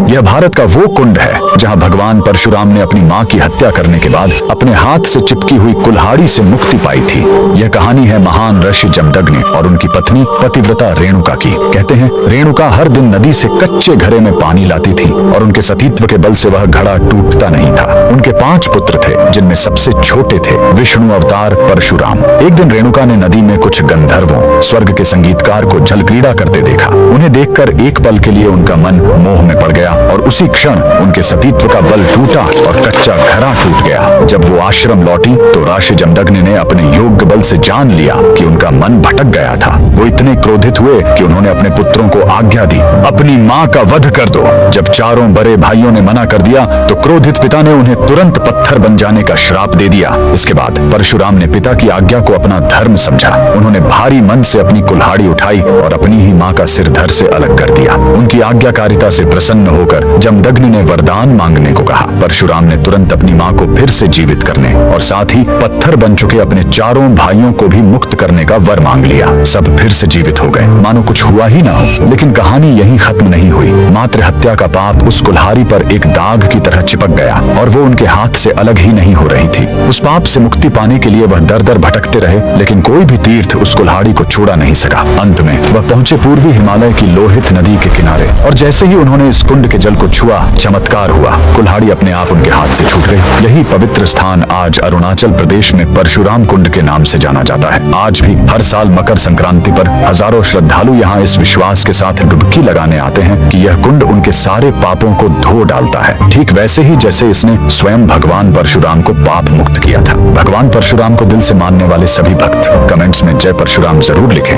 यह भारत का वो कुंड है जहाँ भगवान परशुराम ने अपनी माँ की हत्या करने के बाद अपने हाथ से चिपकी हुई कुल्हाड़ी से मुक्ति पाई थी। यह कहानी है महान ऋषि जमदग्नि और उनकी पत्नी पतिव्रता रेणुका की। कहते हैं रेणुका हर दिन नदी से कच्चे घड़े में पानी लाती थी और उनके सतीत्व के बल से वह घड़ा टूटता नहीं था। उनके 5 पुत्र थे जिनमें सबसे छोटे थे विष्णु अवतार परशुराम। एक दिन रेणुका ने नदी में कुछ गंधर्वों स्वर्ग के संगीतकार को जल क्रीड़ा करते देखा। उन्हें देखकर एक पल के लिए उनका मन मोह में पड़ गया और उसी क्षण उनके सतीत्व का बल टूटा और कच्चा घड़ा टूट गया। जब वो आश्रम लौटी तो ऋषि जमदग्नि ने अपने योग्य बल से जान लिया कि उनका मन भटक गया था। वो इतने क्रोधित हुए कि उन्होंने अपने पुत्रों को आज्ञा दी, अपनी माँ का वध कर दो। जब चारों बड़े भाइयों ने मना कर दिया तो क्रोधित पिता ने उन्हें तुरंत पत्थर बन जाने का श्राप दे दिया। इसके बाद परशुराम ने पिता की आज्ञा को अपना धर्म समझा। उन्होंने भारी मन से अपनी कुल्हाड़ी उठाई और अपनी ही माँ का सिर धड़ से अलग कर दिया। उनकी आज्ञाकारिता से प्रसन्न होकर जमदग्नि ने वरदान मांगने को कहा। परशुराम ने तुरंत अपनी माँ को फिर से जीवित करने और साथ ही पत्थर बन चुके अपने चारों भाइयों को भी मुक्त करने का वर मांग लिया। सब फिर से जीवित हो गए, मानो कुछ हुआ ही ना हो। लेकिन कहानी यहीं खत्म नहीं हुई। मातृ हत्या का पाप उस कुल्हाड़ी पर एक दाग की तरह चिपक गया और वो उनके हाथ से अलग ही नहीं हो रही थी। उस पाप से मुक्ति पाने के लिए वह दर दर भटकते रहे, लेकिन कोई भी तीर्थ उस कुल्हाड़ी को छोड़ा नहीं सका। अंत में वह पहुंचे पूर्वी हिमालय की लोहित नदी के किनारे और जैसे ही उन्होंने इस कुंड के जल को छुआ, चमत्कार हुआ। कुल्हाड़ी अपने आप उनके हाथ से छूट गई। यही पवित्र स्थान आज अरुणाचल प्रदेश में परशुराम कुंड के नाम से जाना जाता है। आज भी हर साल मकर संक्रांति पर हजारों श्रद्धालु यहाँ इस विश्वास के साथ डुबकी लगाने आते हैं कि यह कुंड उनके सारे पापों को धो डालता है, ठीक वैसे ही जैसे इसने स्वयं भगवान परशुराम को पाप मुक्त किया था। भगवान परशुराम को दिल से मानने वाले सभी भक्त कमेंट्स में जय परशुराम जरूर लिखें।